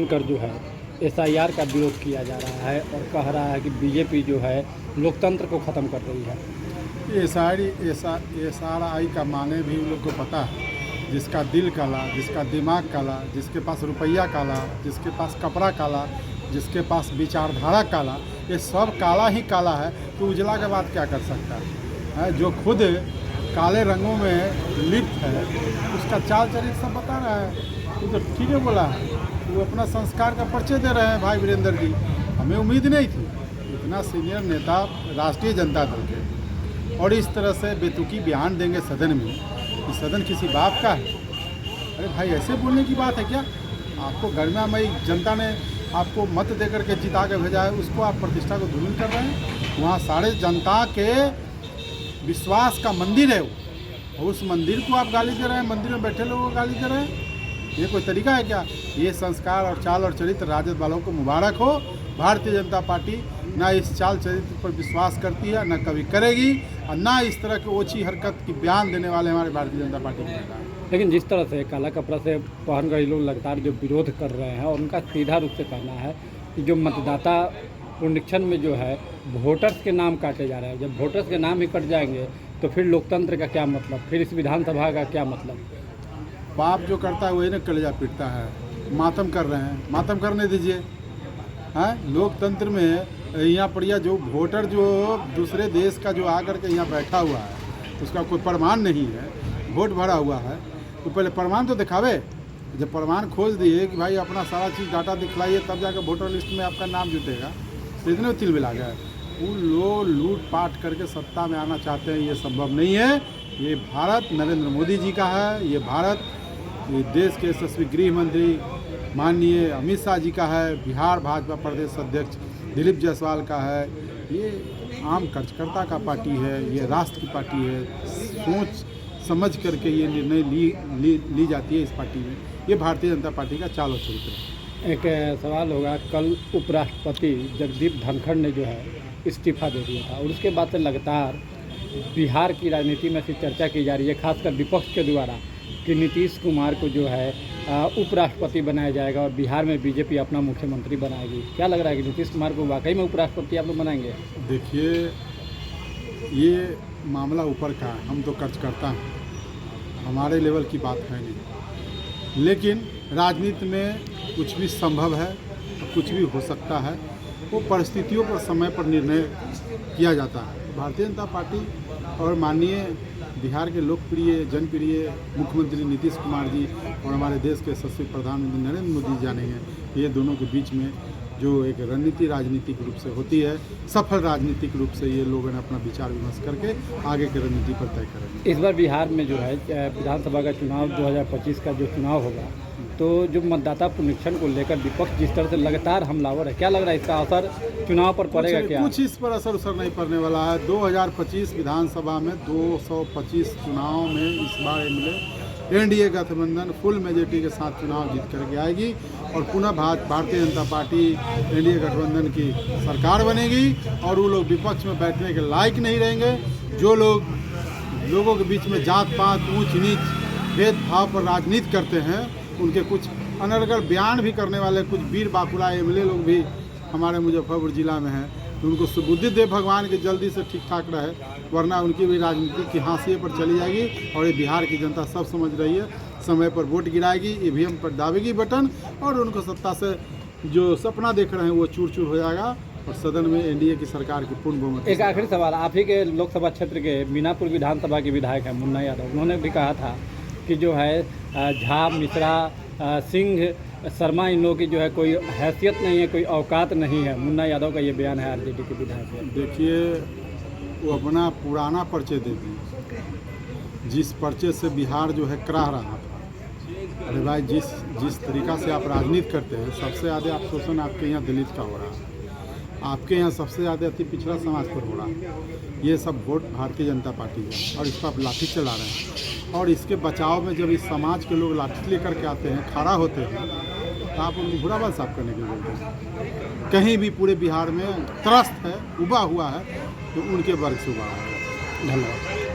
कर जो है एसआईआर का विरोध किया जा रहा है और कह रहा है कि बीजेपी जो है लोकतंत्र को ख़त्म कर रही है। एसआरआई का माने भी उन लोग को पता है। जिसका दिल काला, जिसका दिमाग काला, जिसके पास रुपया काला, जिसके पास कपड़ा काला, जिसके पास विचारधारा काला, ये सब काला ही काला है तो उजला के बाद क्या कर सकता है? जो खुद काले रंगों में लिप्त है उसका चाल चरित्र सब बता रहा है। वो तो ठीक है बोला है, वो अपना संस्कार का परिचय दे रहे हैं भाई वीरेंद्र जी। हमें उम्मीद नहीं थी इतना सीनियर नेता राष्ट्रीय जनता दल के और इस तरह से बेतुकी बयान देंगे सदन में कि सदन किसी बाप का है। अरे भाई ऐसे बोलने की बात है क्या? आपको गरिमामयी जनता ने आपको मत दे करके जिता के भेजा है, उसको आप प्रतिष्ठा को धूमिल कर रहे हैं। वहाँ सारे जनता के विश्वास का मंदिर है वो, उस मंदिर को आप गाली दे रहे हैं, मंदिर में बैठे लोगों को गाली दे रहे हैं। ये कोई तरीका है क्या? ये संस्कार और चाल और चरित्र राजद वालों को मुबारक हो। भारतीय जनता पार्टी ना इस चाल चरित्र पर विश्वास करती है, ना कभी करेगी, और ना इस तरह की ओछी हरकत की बयान देने वाले हमारे भारतीय जनता पार्टी के नेता हैं। लेकिन जिस तरह से काला कपड़ा से पहन कर लोग लगातार जो विरोध कर रहे हैं और उनका सीधा रूप से कहना है कि जो मतदाता पुनरीक्षण में जो है वोटर्स के नाम काटे जा रहे हैं। जब वोटर्स के नाम ही कट जाएंगे तो फिर लोकतंत्र का क्या मतलब, फिर इस विधानसभा का क्या मतलब? पाप जो करता है वही ना कलेजा पीटता है। मातम कर रहे हैं, मातम करने दीजिए। हैं लोकतंत्र में यहाँ पर यह जो वोटर जो दूसरे देश का जो आकर के यहाँ बैठा हुआ है उसका कोई प्रमाण नहीं है, वोट भरा हुआ है तो पहले प्रमाण तो दिखावे। जब प्रमाण खोज दिए कि भाई अपना सारा चीज़ डाटा दिखलाइए तब जाकर वोटर लिस्ट में आपका नाम जुटेगा, तो इतने तिल मिला गया। वो लोग लूट पाट करके सत्ता में आना चाहते हैं, ये संभव नहीं है। ये भारत नरेंद्र मोदी जी का है, ये भारत ये देश के यशस्वी गृह मंत्री माननीय अमित शाह जी का है, बिहार भाजपा प्रदेश अध्यक्ष दिलीप जायसवाल का है। ये आम कार्यकर्ता का पार्टी है, ये राष्ट्र की पार्टी है। सोच समझ करके ये निर्णय ली जाती है इस पार्टी में। ये भारतीय जनता पार्टी का चाल और चरित्र है। एक सवाल होगा, कल उपराष्ट्रपति जगदीप धनखड़ ने जो है इस्तीफा दे दिया था और उसके बाद से लगातार बिहार की राजनीति में से चर्चा की जा रही है, खासकर विपक्ष के द्वारा, कि नीतीश कुमार को जो है उपराष्ट्रपति बनाया जाएगा और बिहार में बीजेपी अपना मुख्यमंत्री बनाएगी। क्या लग रहा है कि नीतीश कुमार को वाकई में उपराष्ट्रपति आप लोग बनाएंगे? देखिए, ये मामला ऊपर का है, हम तो कर्जकर्ता हैं, हमारे लेवल की बात है नहीं। लेकिन राजनीति में कुछ भी संभव है, कुछ भी हो सकता है। वो परिस्थितियों पर समय पर निर्णय किया जाता है। भारतीय जनता पार्टी और माननीय बिहार के लोकप्रिय जनप्रिय मुख्यमंत्री नीतीश कुमार जी और हमारे देश के यशस्वी प्रधानमंत्री नरेंद्र मोदी जी जानेंगे, ये दोनों के बीच में जो एक रणनीति राजनीतिक रूप से होती है, सफल राजनीतिक रूप से ये लोगों ने अपना विचार विमर्श करके आगे की रणनीति पर तय करेंगे। इस बार बिहार में जो है विधानसभा का चुनाव 2025 का जो चुनाव होगा, तो जो मतदाता पुनरीक्षण को लेकर विपक्ष जिस तरह से लगातार हमलावर है, क्या लग रहा है इसका असर चुनाव पर पड़ेगा? क्या कुछ इस पर असर नहीं पड़ने वाला है। 2025 विधानसभा में 225 चुनाव में इस बार एनडीए गठबंधन फुल मेजोरिटी के साथ चुनाव जीत करके आएगी और पुनः भारतीय जनता पार्टी एनडीए गठबंधन की सरकार बनेगी और वो लोग विपक्ष में बैठने के लायक नहीं रहेंगे। जो लोग लोगों के बीच में जात पात ऊंच नीच भेदभाव पर राजनीति करते हैं, उनके कुछ अनर्गल बयान भी करने वाले कुछ वीर बाकुला एमएलए लोग भी हमारे मुजफ्फरपुर जिला में हैं, तो उनको सुबुद्धि दे भगवान की जल्दी से ठीक ठाक रहे, वरना उनकी भी राजनीति की हाशिए पर चली जाएगी। और ये बिहार की जनता सब समझ रही है, समय पर वोट गिराएगी, ईवीएम पर दाबेगी बटन और उनको सत्ता से जो सपना देख रहे हैं वो चूर चूर हो जाएगा और सदन में एनडीए की सरकार की पूर्ण बहुमत। एक आखिरी सवाल, आप ही के लोकसभा क्षेत्र के मीनापुर विधानसभा के विधायक हैं मुन्ना यादव, उन्होंने भी कहा था कि जो है झा मिश्रा सिंह शर्मा इन लोगों की जो है कोई हैसियत नहीं है, कोई औकात नहीं है। मुन्ना यादव का ये बयान है आरजेडी के विधायक है। देखिए, वो अपना पुराना परिचय दे दी, जिस परिचय से बिहार जो है कराह रहा था। अरे भाई, जिस तरीका से आप राजनीति करते हैं, सबसे ज़्यादा आप शोषण आपके यहाँ दलित का हो रहा है, आपके यहाँ सबसे ज़्यादा अति पिछड़ा समाज पर हो रहा है। ये सब वोट भारतीय जनता पार्टी है और इस पर आप लाठी चला रहे हैं और इसके बचाव में जब इस समाज के लोग लाठी लेकर के आते हैं, खड़ा होते हैं, तो आप उनको बुरा बल साफ करने के लिए बोलते हैं। कहीं भी पूरे बिहार में त्रस्त है, उबा हुआ है, तो उनके वर्ग से उबा है। धन्यवाद।